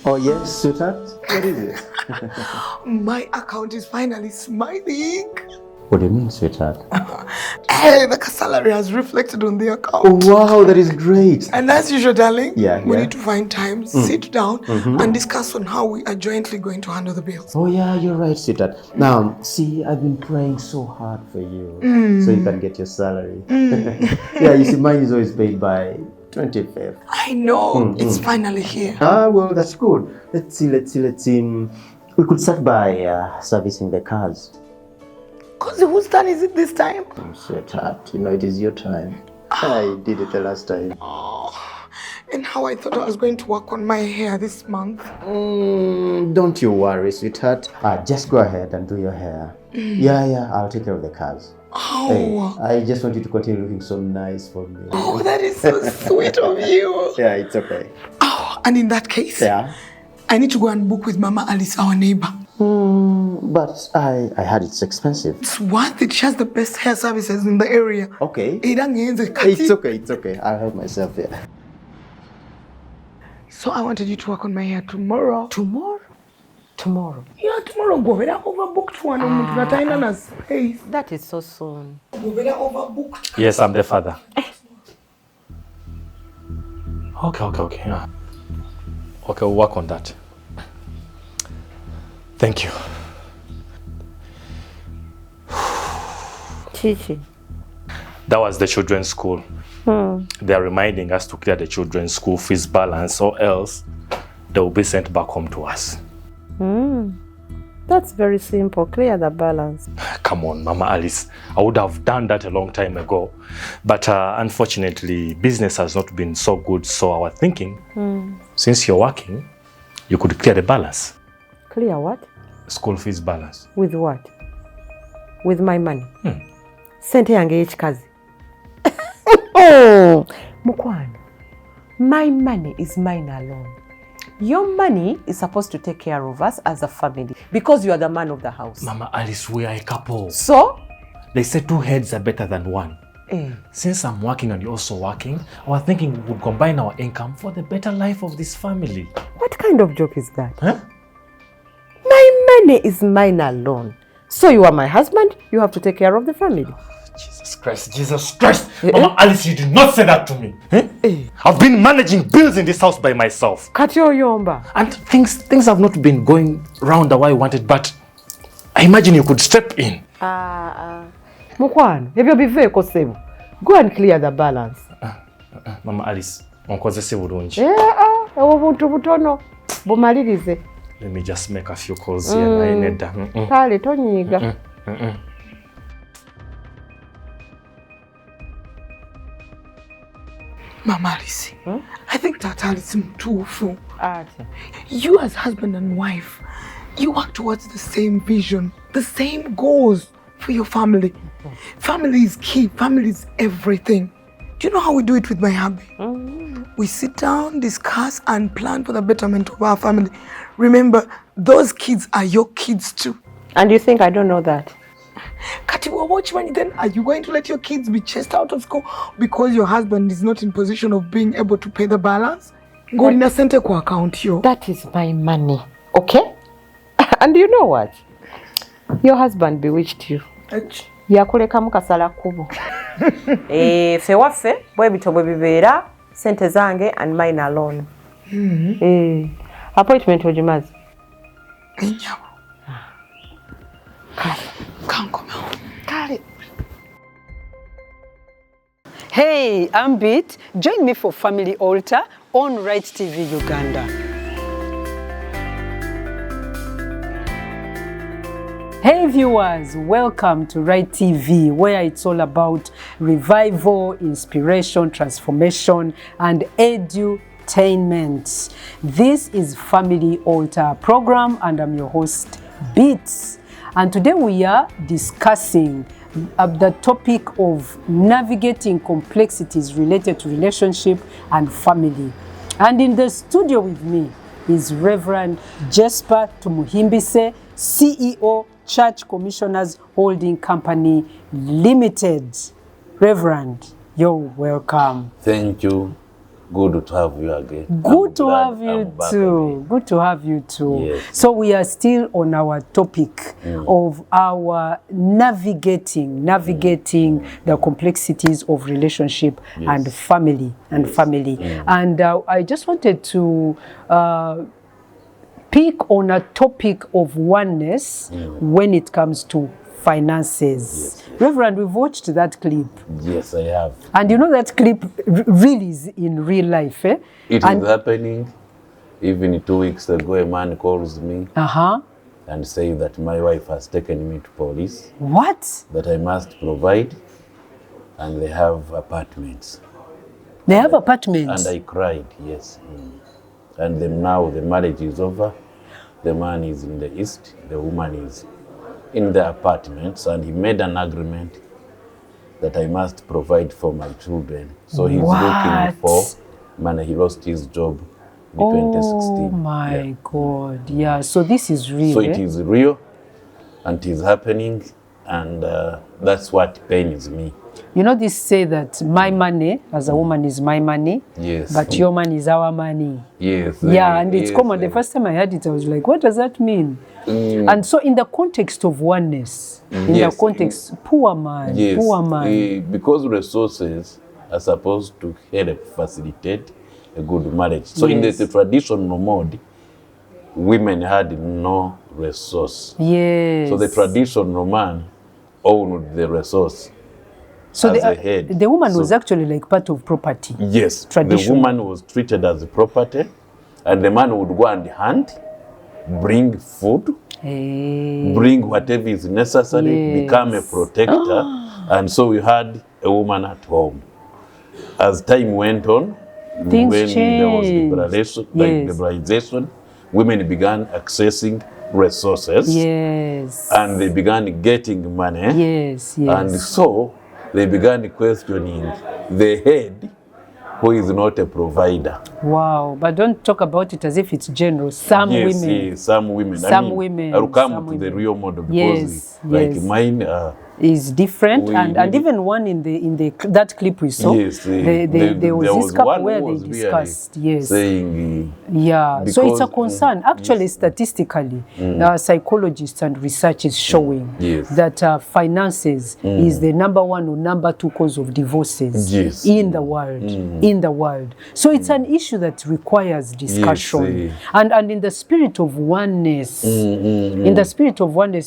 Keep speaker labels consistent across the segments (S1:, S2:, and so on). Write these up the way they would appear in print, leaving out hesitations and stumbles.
S1: Oh yes, sweetheart. What is it?
S2: My account is finally smiling.
S1: What do you mean, sweetheart?
S2: Hey, the salary has reflected on the account.
S1: Oh wow, that is great.
S2: And as usual, darling, we need to find time, sit down, and discuss on how we are jointly going to handle the bills.
S1: Oh yeah, you're right, sweetheart. Now, see, I've been praying so hard for you, so you can get your salary. Yeah, you see, mine is always paid by 25th.
S2: I know, it's finally here.
S1: Ah, well, that's good. Let's see. We could start by servicing the cars.
S2: Cause whose turn is it this time?
S1: Oh, sweetheart, you know it is your time. I did it the last time.
S2: Oh, and how I thought I was going to work on my hair this month.
S1: Don't you worry, sweetheart. Just go ahead and do your hair. Yeah, I'll take care of the cars.
S2: Oh.
S1: Hey, I just want you to continue looking so nice for me.
S2: Oh, that is so sweet of you.
S1: Yeah, it's okay.
S2: Oh, and in that case, I need to go and book with Mama Alice, our neighbor.
S1: But I heard it's expensive.
S2: It's worth it. She has the best hair services in the area.
S1: Okay.
S2: It's
S1: okay. I'll help myself here.
S2: So I wanted you to work on my hair tomorrow.
S3: Tomorrow?
S2: Yeah, tomorrow. Go better overbooked one. Space.
S3: That is so soon.
S2: Go better overbooked.
S4: Yes, I'm the father. Okay. Yeah. Okay, we'll work on that. Thank you.
S3: Chichi.
S4: That was the children's school. They are reminding us to clear the children's school fees balance, or else they will be sent back home to us.
S3: That's very simple. Clear the balance.
S4: Come on, Mama Alice. I would have done that a long time ago. But unfortunately, business has not been so good. So I was thinking, since you're working, you could clear the balance.
S3: Clear what?
S4: School fees balance.
S3: With what? With my money? Sente yange y'ekikazi. Mukwano, my money is mine alone. Your money is supposed to take care of us as a family because you are the man of the house.
S4: Mama Alice, we are a couple.
S3: So?
S4: They say 2 heads are better than 1. Since I'm working and you're also working, I was thinking we would combine our income for the better life of this family.
S3: What kind of joke is that?
S4: Huh?
S3: My money is mine alone. So you are my husband, you have to take care of the family.
S4: Jesus Christ! Mama Alice, you did not say that to me. I've been managing bills in this house by myself.
S3: Katyo yomba.
S4: And things have not been going round the way I wanted, but I imagine you could step in.
S3: Mukwano, ebyo biveeko sebo. Go and clear the balance.
S4: Mama Alice, onkozese bulungi.
S3: Obuntu butono bumalirize.
S4: Let me just make a few calls here.
S3: Kale tonyiiga.
S2: Mama Alice, I think that Alice is too full. You as husband and wife, you work towards the same vision, the same goals for your family. Family is key, family is everything. Do you know how we do it with my hubby? We sit down, discuss, and plan for the betterment of our family. Remember, those kids are your kids too.
S3: And you think I don't know that?
S2: Kati, watch money then. Are you going to let your kids be chased out of school because your husband is not in position of being able to pay the balance? Go in a center kwa account yo.
S3: That is my money, okay? And you know what? Your husband bewitched you. Yakuleka mukasala kubo. Fe waffe bwe bitobwe bibeera sente zange and mine alone. Appointment ogimaze.
S2: Enyawo. Can't come out.
S3: Kale. Hey, I'm Beat. Join me for Family Altar on Rite TV Uganda. Hey viewers, welcome to Rite TV, where it's all about revival, inspiration, transformation, and edutainment. This is Family Altar program, and I'm your host, Beats. And today we are discussing the topic of navigating complexities related to relationship and family. And in the studio with me is Reverend Jesper Tumuhimbise, CEO, Church Commissioners Holding Company Limited. Reverend, you're welcome.
S5: Thank you. Good to have you again.
S3: Good to have you too. Good to have you too.
S5: Yes.
S3: So we are still on our topic of our navigating the complexities of relationship and family And I just wanted to pick on a topic of oneness when it comes to finances. Reverend, we've watched that clip.
S5: Yes, I have.
S3: And you know that clip really is in real life, eh?
S5: It is happening. Even 2 weeks ago, a man calls me and says that my wife has taken me to police.
S3: What?
S5: That I must provide, and they have apartments.
S3: They have apartments?
S5: And I cried, yes. And then now the marriage is over. The man is in the east, the woman is in the apartments, and he made an agreement that I must provide for my children. So he's looking for money. He lost his job in 2016.
S3: Oh my God, yeah. So this is real.
S5: So it is real, and it is happening, and that's what pains me.
S3: You know, this say that my money as a woman is my money, but your money is our money.
S5: Yes.
S3: Yeah, and it's common. The first time I heard it, I was like, what does that mean? And so in the context of oneness, in the context, poor man, poor man.
S5: Because resources are supposed to help facilitate a good marriage. So in the traditional mode, women had no resource.
S3: Yes.
S5: So the traditional man owned the resource.
S3: So the woman was actually like part of property.
S5: Yes. The woman was treated as a property, and the man would go and hunt, bring food, bring whatever is necessary, become a protector. And so we had a woman at home. As time went on,
S3: things
S5: when
S3: changed.
S5: There was liberalization, women began accessing resources.
S3: Yes.
S5: And they began getting money.
S3: Yes, yes.
S5: And so they began questioning the head, who is not a provider.
S3: Wow, but don't talk about it as if it's general. Some women.
S5: Yes, some women.
S3: Women.
S5: I'll come to the real model because like mine
S3: is different, and even one in the that clip we saw.
S5: Yes,
S3: there was this couple where they discussed. Yes.
S5: Saying,
S3: so it's a concern. Actually, statistically, psychologists and research is showing that finances is the #1 or #2 cause of divorces in the world. In the world. So it's an issue that requires discussion. And in the spirit of oneness,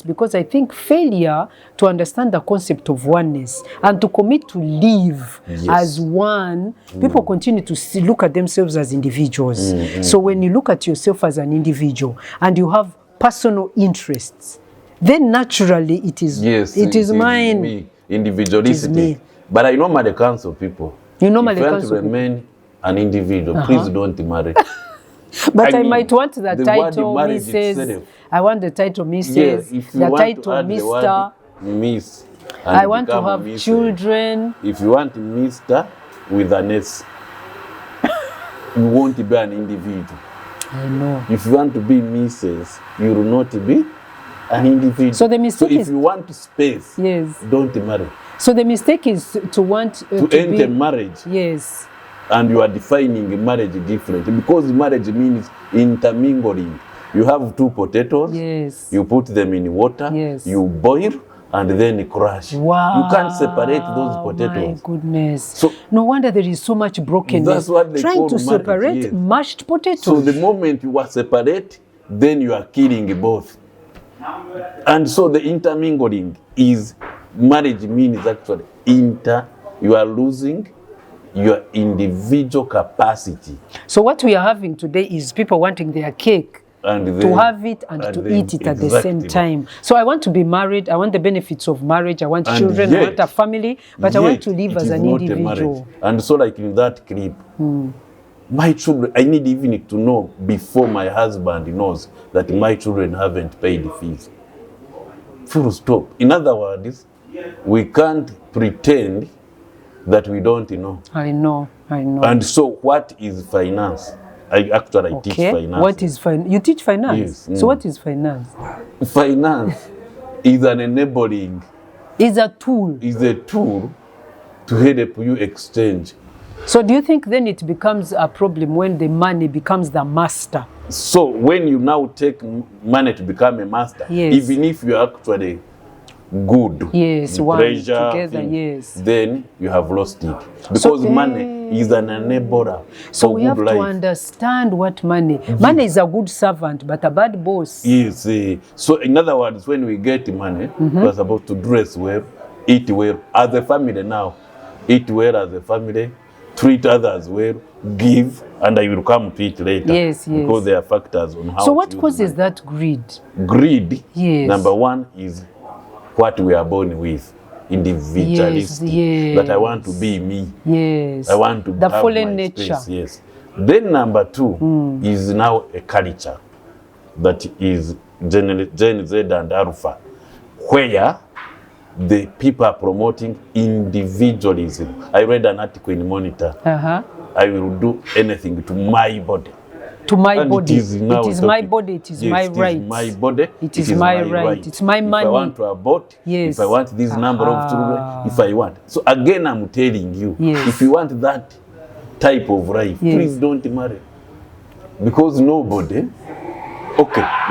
S3: because I think failure to understand the concept of oneness and to commit to live as one, people continue to look at themselves as individuals. So when you look at yourself as an individual and you have personal interests, then naturally it is mine.
S5: Me. Individualistic. But I normally counsel people.
S3: You normally
S5: if you want to remain an individual, please don't marry.
S3: But I might want the title Mrs. I want the title Mrs. The title Mr.
S5: Miss.
S3: I want to have children.
S5: If you want Mr. with an S, you won't be an individual.
S3: I know.
S5: If you want to be Mrs., you will not be an individual.
S3: So the mistake
S5: if you want space, don't marry.
S3: So the mistake is to want
S5: to enter marriage.
S3: Yes.
S5: And you are defining marriage differently because marriage means intermingling. You have 2 potatoes.
S3: Yes.
S5: You put them in water.
S3: Yes.
S5: You boil and then crush.
S3: Wow.
S5: You can't separate those potatoes.
S3: My goodness.
S5: So
S3: no wonder there is so much brokenness.
S5: That's what they
S3: trying
S5: call
S3: to separate mashed potatoes.
S5: So the moment you are separate, then you are killing both. And so the intermingling is marriage means actually you are losing your individual capacity.
S3: So what we are having today is people wanting their cake
S5: and
S3: to have it and to eat it at the same time. So I want to be married, I want the benefits of marriage, I want children, I want a family, but I want to live as an individual.
S5: And so like in that clip, my children, I need even to know before my husband knows that my children haven't paid fees. Full stop. In other words, we can't pretend that we don't know.
S3: I know.
S5: And so what is finance? I teach finance.
S3: What is finance? You teach finance?
S5: Yes.
S3: So what is finance?
S5: Finance is an enabling.
S3: Is a tool.
S5: Is a tool to help you exchange
S3: So do you think then it becomes a problem when the money becomes the master?
S5: So when you now take money to become a master,
S3: Yes.
S5: even if you are actually good,
S3: Yes,
S5: in
S3: one
S5: treasure,
S3: together, yes.
S5: then you have lost it. Because money is an enabler
S3: So
S5: for
S3: we
S5: good
S3: have
S5: life.
S3: to understand what money. Money is a good servant, but a bad boss.
S5: Yes. So in other words, when we get money, we're supposed to dress well, eat well as a family now. Eat well as a family, treat others well, give, and I will come to it later.
S3: Yes, yes.
S5: Because there are factors on how
S3: So
S5: to
S3: what
S5: use
S3: causes
S5: money.
S3: that greed?
S5: Greed,
S3: Yes.
S5: number one, is what we are born with. Individualistic.
S3: Yes,
S5: That I want to be me.
S3: Yes.
S5: I want to
S3: the
S5: have
S3: fallen
S5: my
S3: nature.
S5: space. Yes. Then number two is now a culture that is Gen Z and Alpha, where the people are promoting individualism. I read an article in Monitor. I will do anything to my body.
S3: To my
S5: And
S3: body.
S5: It is, now
S3: it is my body. It is my right.
S5: It is my body.
S3: It is my right. It's my money.
S5: If I want to abort,
S3: Yes.
S5: if I want this number of children, if I want. So again, I'm telling you,
S3: Yes.
S5: if you want that type of life,
S3: Yes.
S5: please don't marry. Because nobody,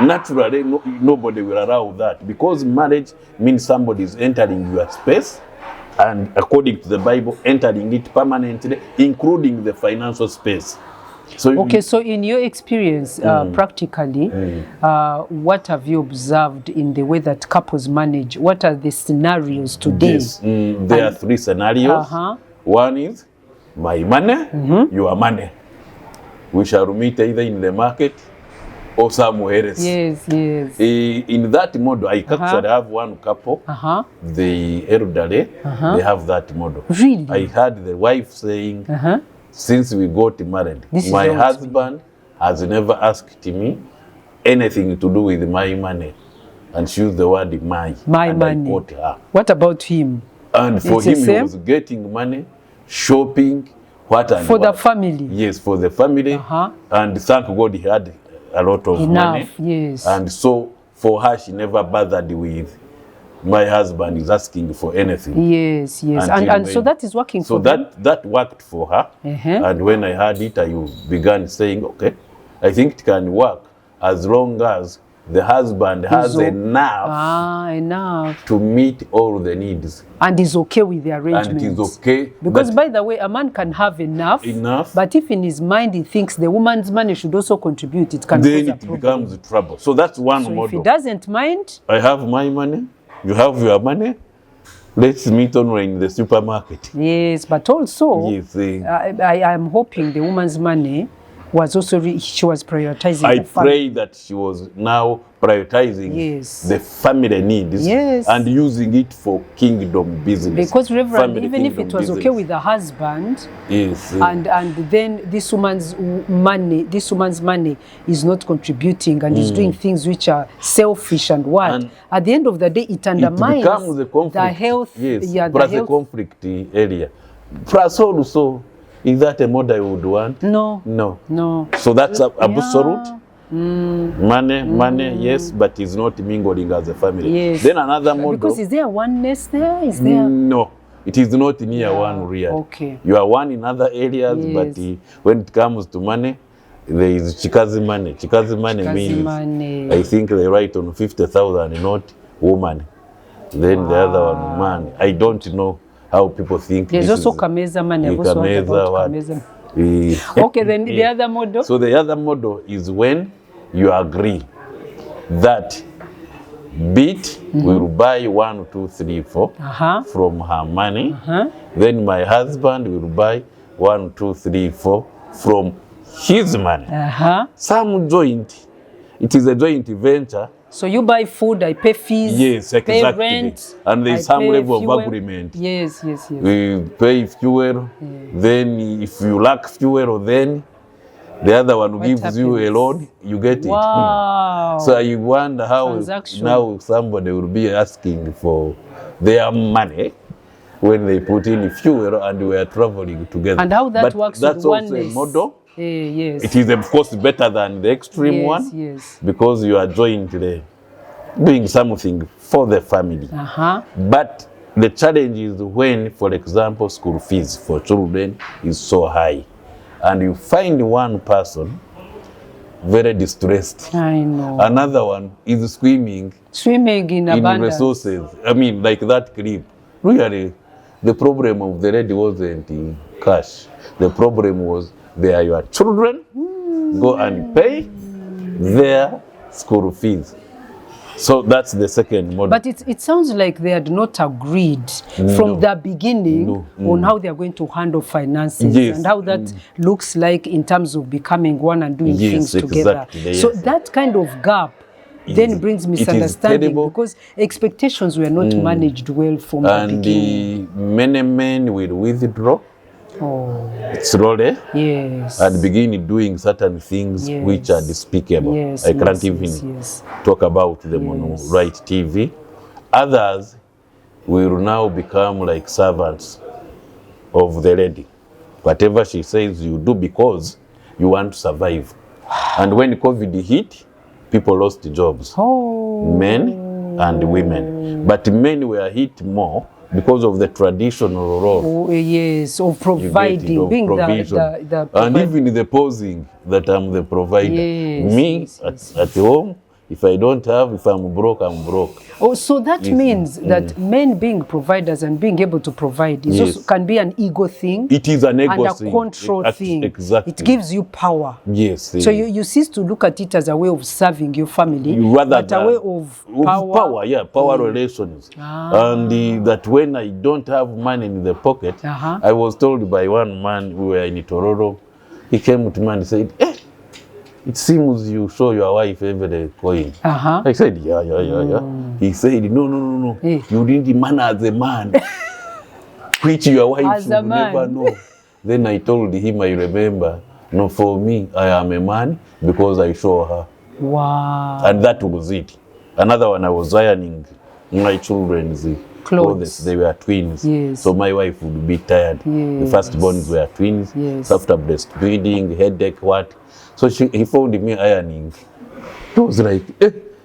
S5: naturally, nobody will allow that. Because marriage means somebody is entering your space, and according to the Bible, entering it permanently, including the financial space. So
S3: so in your experience, practically, what have you observed in the way that couples manage? What are the scenarios today?
S5: Yes, there are three scenarios. One is my money, your money. We shall meet either in the market or somewhere else.
S3: Yes, yes.
S5: In that model, I actually have one couple, the elderly, they have that model.
S3: Really?
S5: I heard the wife saying, since we got married,
S3: This
S5: my
S3: is
S5: husband has never asked me anything to do with my money. And she used the word my.
S3: My money.
S5: I quote her.
S3: What about him?
S5: And for
S3: It's the
S5: him, he
S3: same?
S5: was getting money, shopping, what and
S3: For
S5: what.
S3: the family?
S5: Yes, for the family. And thank God he had a lot of money.
S3: Yes.
S5: And so for her, she never bothered with my husband is asking for anything.
S3: Yes, yes.
S5: Until
S3: And so that is working
S5: so
S3: for them?
S5: that worked for her. And when I heard it, I began saying, okay, I think it can work as long as the husband has enough to meet all the needs.
S3: And is okay with the arrangement.
S5: And it is okay.
S3: Because by the way, a man can have enough. But if in his mind he thinks the woman's money should also contribute, it can cause a problem.
S5: Becomes trouble. So that's one model.
S3: If he doesn't mind.
S5: I have my money, you have your money. Let's meet on in the supermarket.
S3: Yes, but also,
S5: yes,
S3: I am hoping the woman's money was also, she was prioritizing
S5: I
S3: the family.
S5: pray that she was now prioritizing the family needs and using it for kingdom business.
S3: Because Reverend,
S5: family
S3: even if it was okay with the husband, and then this woman's money is not contributing and is doing things which are selfish and at the end of the day, it undermines the health.
S5: Plus the conflict area. Plus also, is that a model you would want?
S3: No.
S5: So that's absolute. Money, yes, but it's not mingling as a family.
S3: Yes.
S5: Then another model.
S3: Because is there oneness there? Is there?
S5: No, it is not near one really.
S3: Okay.
S5: You are one in other areas, but when it comes to money, there is chikazi money. Chikazi money means, I think they write on 50,000, not woman. Then the other one, man. I don't know how people think.
S3: There's also Kameza money. Okay, then the other model?
S5: So the other model is when you agree that bit will buy 1, 2, 3, 4 from her money. Then my husband will buy 1, 2, 3, 4 from his money. Some joint. It is a joint venture.
S3: So you buy food, I pay fees,
S5: yes, exactly.
S3: Pay rent,
S5: and there's some level of agreement.
S3: Yes.
S5: We pay fuel, then if you lack fuel, then the other one gives you a loan, you get it. So you wonder how now somebody will be asking for their money when they put in fuel and we are traveling together.
S3: And how that works
S5: that's
S3: with
S5: also
S3: oneness.
S5: a model.
S3: Yes.
S5: It is of course better than the extreme one because you are jointly doing something for the family. But the challenge is when, for example, school fees for children is so high, and you find one person very distressed.
S3: I know.
S5: Another one is swimming
S3: in abundance.
S5: resources. I mean, like that clip. Really, the problem of the lady wasn't in cash. The problem was they are your children. Go and pay their school fees. So that's the second model.
S3: But it sounds like they had not agreed from the beginning on how they are going to handle finances and how that looks like in terms of becoming one and doing things together.
S5: Exactly,
S3: so that kind of gap then brings misunderstanding because expectations were not managed well from the beginning.
S5: And many men will withdraw slowly and begin doing certain things which are despicable. I can't even talk about them on Rite TV. Others will now become like servants of the lady. Whatever she says you do because you want to survive. And when COVID hit, people lost jobs. Men and women. But men were hit more because of the traditional role.
S3: Of providing, being the
S5: and even the posing that I'm the provider. Me at home, if I don't have, if I'm broke, I'm broke.
S3: So that means that men being providers and being able to provide is also can be an ego thing.
S5: It is an ego
S3: and
S5: thing.
S3: A control thing.
S5: Exactly.
S3: It gives you power.
S5: Yes.
S3: So you cease to look at it as a way of serving your family, but a way of power.
S5: Power relations. And that when I don't have money in the pocket, I was told by one man, we were in Tororo, he came to me and said, it seems you show your wife every coin. I said, yeah. He said, no. You need man as a man, which your wife should never know. Then I told him, I remember, no, for me, I am a man because I show her.
S3: Wow.
S5: And that was it. Another one, I was ironing my children's clothes. They were twins. So my wife would be tired. The firstborns were twins. After breastfeeding, headache, what? So he found me ironing. He was like,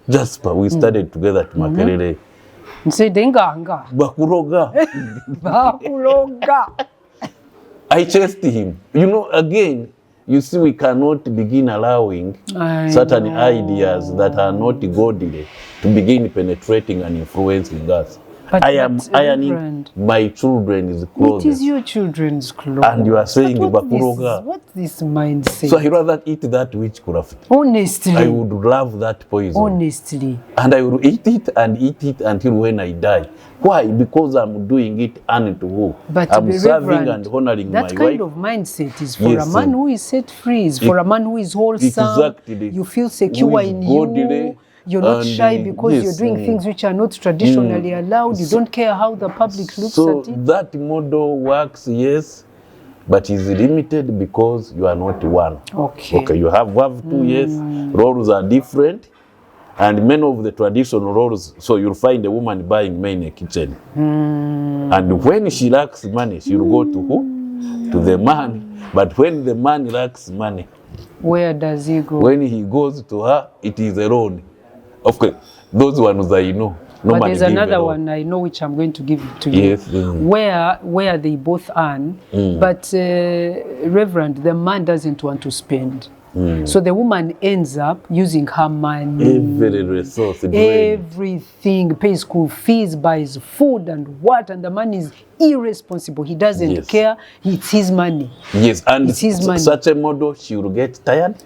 S5: Jasper, we started together at Makerere. Bakuroga. I chased him. Again, you see, we cannot begin allowing certain ideas that are not godly to begin penetrating and influencing us. I am ironing my children's clothes.
S3: It is your children's clothes.
S5: And you are saying Bakuroga.
S3: What's this mindset?
S5: So I rather eat that witchcraft.
S3: Honestly.
S5: I would love that poison.
S3: Honestly.
S5: And I will eat it until when I die. Why? Because I'm doing it unto who?
S3: But
S5: I'm serving and honoring my wife.
S3: That kind of mindset is for a man who is set free, is for a man who is wholesome.
S5: Exactly.
S3: You feel secure in you. You're not shy because you're doing things which are not traditionally allowed. You don't care how the public looks at it.
S5: So that model works, yes, but is limited because you are not one. Okay, you have two, yes. Roles are different. And many of the traditional roles, so you'll find a woman buying men a kitchen. And when she lacks money, she'll go to who? To the man. But when the man lacks money,
S3: where does he go?
S5: When he goes to her, it is alone. Okay, those ones I know.
S3: But there's another one I know which I'm going to give to you.
S5: Yes.
S3: Where they both earn, but Reverend, the man doesn't want to spend. So the woman ends up using her money.
S5: Every resource.
S3: Everything. Pays school fees, buys food and the man is irresponsible. He doesn't care. It's his money.
S5: Yes, and
S3: it's his money.
S5: Such a model, she will get tired.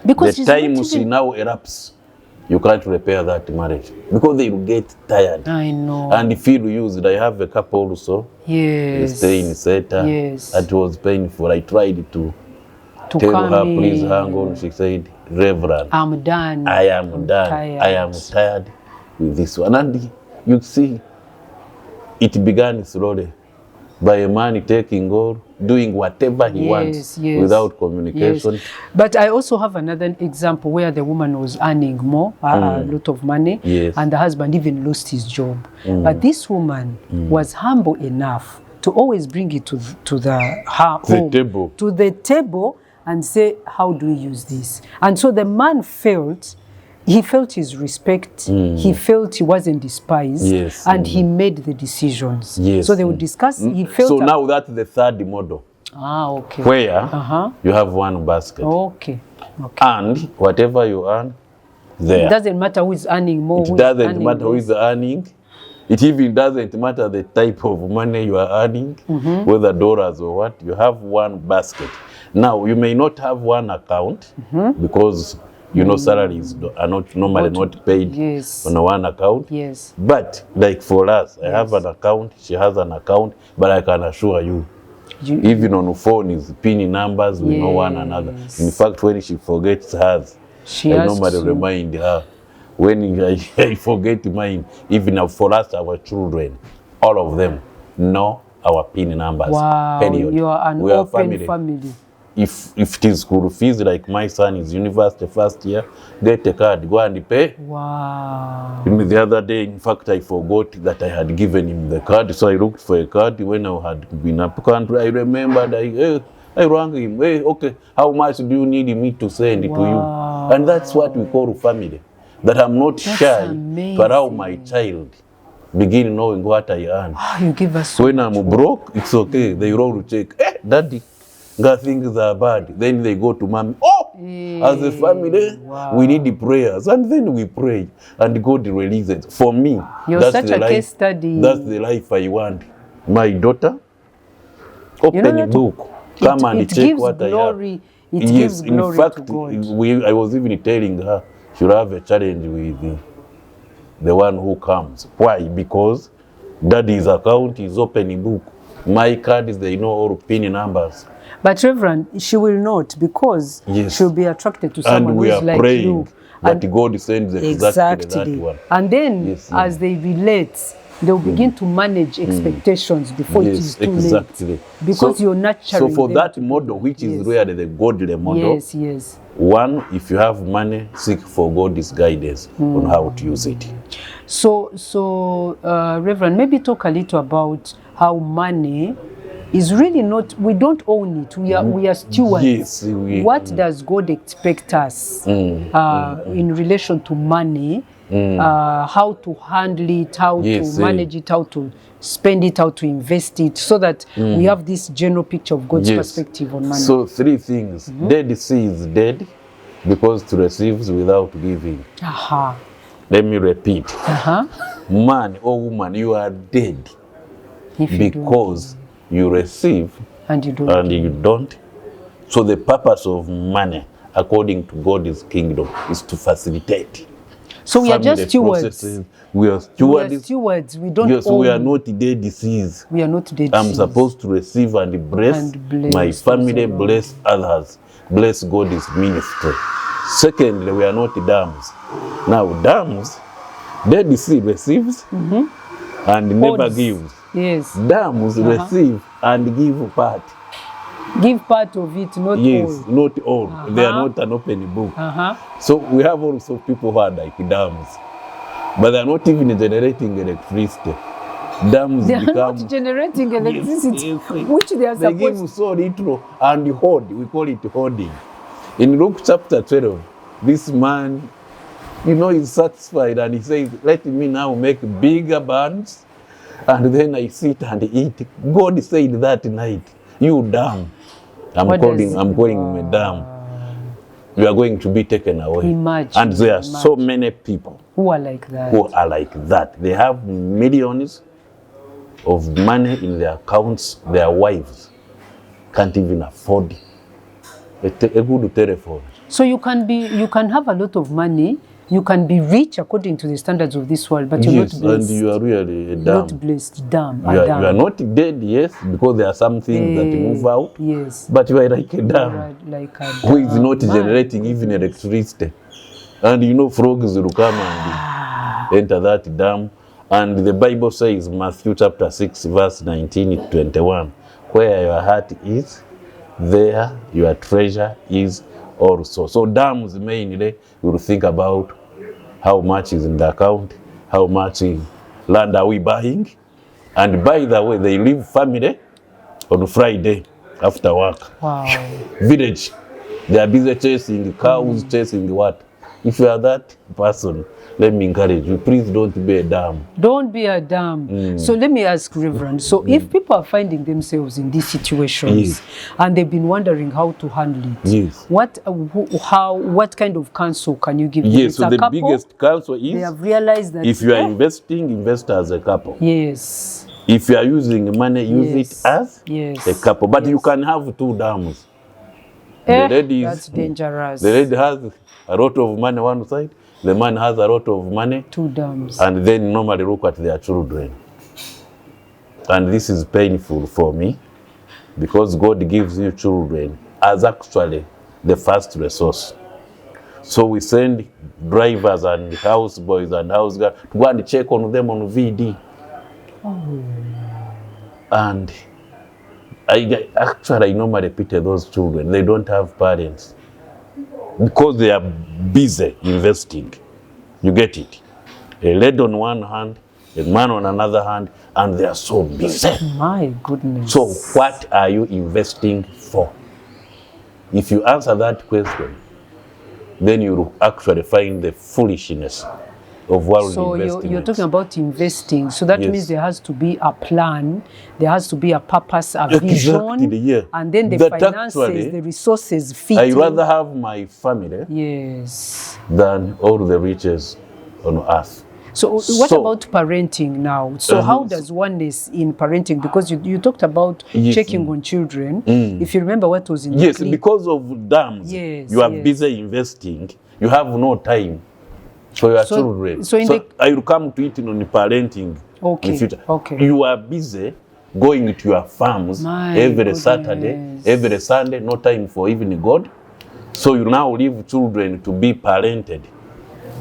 S3: Because
S5: the time she now erupts. You can't repair that marriage because they will get tired.
S3: I know.
S5: And feel used. I have a couple also.
S3: Yes.
S5: Stay in Seta.
S3: Yes.
S5: It was painful. I tried to tell her, please hang on. She said, Reverend,
S3: I'm done.
S5: I am done.
S3: Tired.
S5: I am tired with this one. And you see, it began slowly by a man taking all, doing whatever he wants without communication.
S3: But I also have another example where the woman was earning more, a lot of money, and the husband even lost his job. But this woman was humble enough to always bring it to the table and say, how do we use this? And so the man felt he felt his respect, he felt he wasn't despised,
S5: Yes.
S3: and he made the decisions.
S5: Yes.
S3: So they would discuss, he felt...
S5: So now that's the third model.
S3: Okay.
S5: Where you have one basket.
S3: Okay.
S5: And whatever you earn, there.
S3: It doesn't matter who is earning more,
S5: It doesn't matter who is earning. It even doesn't matter the type of money you are earning, whether dollars or what. You have one basket. Now, you may not have one account because, you know, salaries are not normally not paid on one account.
S3: Yes.
S5: But like for us, I have an account, she has an account, but I can assure you, even on the phone is PIN numbers, we know one another. In fact, when she forgets hers, I normally remind her. When I forget mine, even for us, our children, all of them know our PIN numbers.
S3: Wow,
S5: period.
S3: You are an open family.
S5: If it is school fees, like my son is university first year, get a card, go and pay.
S3: Wow.
S5: The other day, in fact, I forgot that I had given him the card, so I looked for a card when I had been up country. I remembered, I rang him, hey, okay, how much do you need me to send it to you? And that's what we call family. That I'm not shy to allow my child begin knowing what I earn.
S3: You give us so
S5: when I'm broke, it's okay. They roll to check. Daddy, God things are bad. Then they go to mommy. As a family, we need the prayers. And then we pray. And God releases. For me,
S3: that's such a case study.
S5: That's the life I want. My daughter, open a book. Come and check what I have.
S3: It gives glory to God.
S5: I was even telling her, she'll have a challenge with the one who comes. Why? Because daddy's account is open book. My card is they know all PIN numbers.
S3: But Reverend, she will not, because she'll be attracted to someone who is like you. And we are praying
S5: that God sends exactly that one.
S3: And then as they relate, they'll begin to manage expectations before it is too late. Because you're nurturing.
S5: So for that model, which is really the godly model, one, if you have money, seek for God's guidance on how to use it.
S3: So Reverend, maybe talk a little about how money is really not, we don't own it. We are stewards.
S5: Yes,
S3: what does God expect us in relation to money? How to handle it, how to manage it, how to spend it, how to invest it, so that we have this general picture of God's perspective on money.
S5: So three things. Dead sees dead because to receives without giving. Let me repeat. Man or woman, you are dead because you receive and you don't. So the purpose of money, according to God's kingdom, is to facilitate.
S3: So we are just stewards.
S5: We are stewards.
S3: We don't own.
S5: We are not dead disease.
S3: We are not dead
S5: I'm supposed to receive and bless my family, bless others, bless God's ministry. Secondly, we are not dams. Now, dams, dead disease receives and never gives.
S3: Yes.
S5: Dams receive and give part.
S3: Give part of it, not all.
S5: Yes, not all. They are not an open book. So we have also people who are like dams, but they are not even generating electricity. Dams
S3: they are
S5: become
S3: not generating electricity, which they are supposed to.
S5: They give so little and hoard. We call it hoarding. In Luke chapter 12, this man, is satisfied and he says, "Let me now make bigger barns, and then I sit and eat." God said that night, "You dam." I'm calling Madam. You are going to be taken away. And there are so many people
S3: who are like that.
S5: They have millions of money in their accounts. Their wives can't even afford a good telephone.
S3: So you can have a lot of money. You can be rich according to the standards of this world, but you're not blessed.
S5: And you are really dumb.
S3: Not blessed, dumb.
S5: You are not dead, yes, because there are some things that move out.
S3: Yes.
S5: But you are like a dam, who is not generating even electricity. And frogs will come and enter that dam. And the Bible says, Matthew chapter 6, verse 19 to 21, where your heart is, there your treasure is also. So dams mainly will think about how much is in the account, how much land are we buying. And by the way, they leave family on Friday after work.
S3: Wow.
S5: Village, they are busy chasing cows, chasing what? If you are that person, let me encourage you, please don't be a dam.
S3: Don't be a dam. So let me ask Reverend, so if people are finding themselves in these situations and they've been wondering how to handle it, what kind of counsel can you give them?
S5: Yes, so the biggest counsel is,
S3: they have realized that
S5: if you are investing, invest as a couple.
S3: Yes.
S5: If you are using money, use it as a couple. But you can have two dams.
S3: That's dangerous.
S5: The lady has a lot of money on one side, the man has a lot of money.
S3: Two dams.
S5: And then normally look at their children. And this is painful for me, because God gives you children as actually the first resource. So we send drivers and houseboys and house girls to go and check on them on VD. And I normally pity those children. They don't have parents because they are busy investing. You get it? A lady on one hand, a man on another hand, and they are so busy.
S3: My goodness.
S5: So what are you investing for? If you answer that question, then you will actually find the foolishness of what
S3: so you're talking about investing. So that means there has to be a plan, there has to be a purpose, a vision, and then the finances, the resources fit.
S5: I rather have my family than all the riches on earth.
S3: So what about parenting now? So how does oneness in parenting, because you talked about checking on children. If you remember what was in the clip.
S5: Because of dams, you are busy investing, you have no time for your children. So I will come to it on parenting in future. You are busy going to your farms every Saturday, every Sunday, no time for even God. So you now leave children to be parented.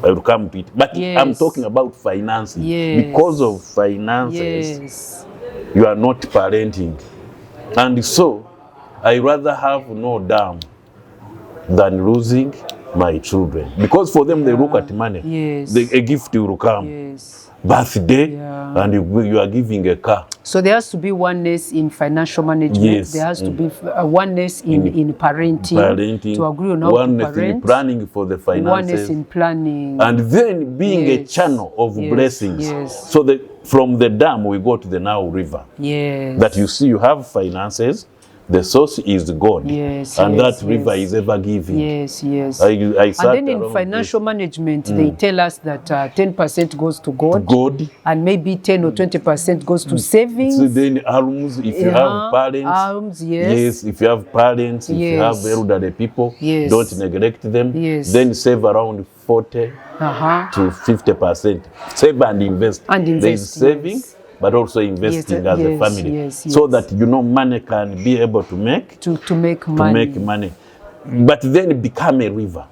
S5: I will come to it. But I'm talking about finances. Because of finances, you are not parenting. And so I rather have no dam than losing my children. Because for them, they look at money. A gift will come. Birthday, and you are giving a car.
S3: So there has to be oneness in financial management. There has to be oneness in parenting. To agree on how
S5: oneness
S3: to parent.
S5: In planning for the finances.
S3: Oneness in planning.
S5: And then being a channel of blessings. So that from the dam, we go to the Nile River. That you see, you have finances. The source is God, and that river is ever giving.
S3: And then in financial management, they tell us that 10% goes to God, and maybe 10 or 20% goes to savings.
S5: So then alms, if you have parents, if you have parents, if you have elderly people, don't neglect them. Then save around 40 to 50%. Save and invest. There is saving. But also investing as a family, so that money can be able to make money. But then become a river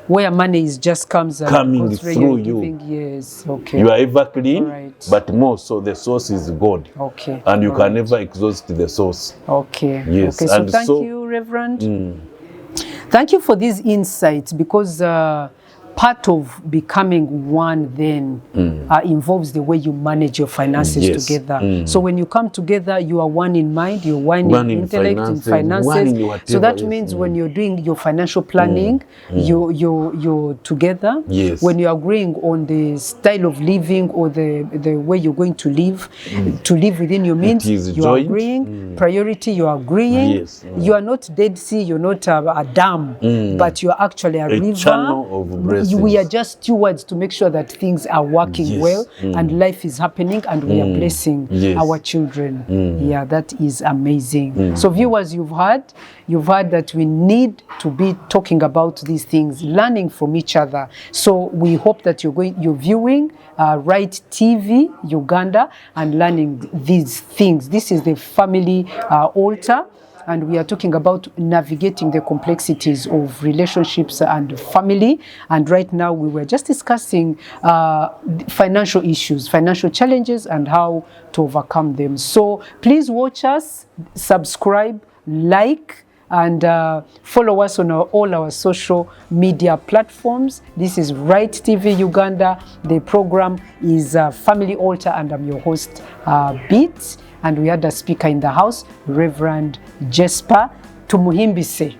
S3: where money is just
S5: coming through you. You are ever clean, but more so the source is God. And you can never exhaust the source.
S3: So thank you, Reverend. Thank you for these insights, because part of becoming one then involves the way you manage your finances together. So when you come together, you are one in mind, you're one in intellect, in finances. So that means when you're doing your financial planning, you're together. When you're agreeing on the style of living or the way you're going to live within your means, you're agreeing. Priority, you're agreeing. You are not Dead Sea, you're not a dam, but you're actually a river.
S5: Channel of blessings.
S3: We are just stewards to make sure that things are working well and life is happening, and we are blessing our children. That is amazing. So viewers, you've heard that we need to be talking about these things, learning from each other. So we hope that you're viewing Rite TV Uganda and learning these things. This is the family altar. And we are talking about navigating the complexities of relationships and family. And right now we were just discussing financial issues, financial challenges, and how to overcome them. So please watch us, subscribe, like, and follow us on all our social media platforms. This is Rite TV Uganda. The program is Family Altar, and I'm your host, Beats. And we had a speaker in the house, Reverend Jesper Tumuhimbise.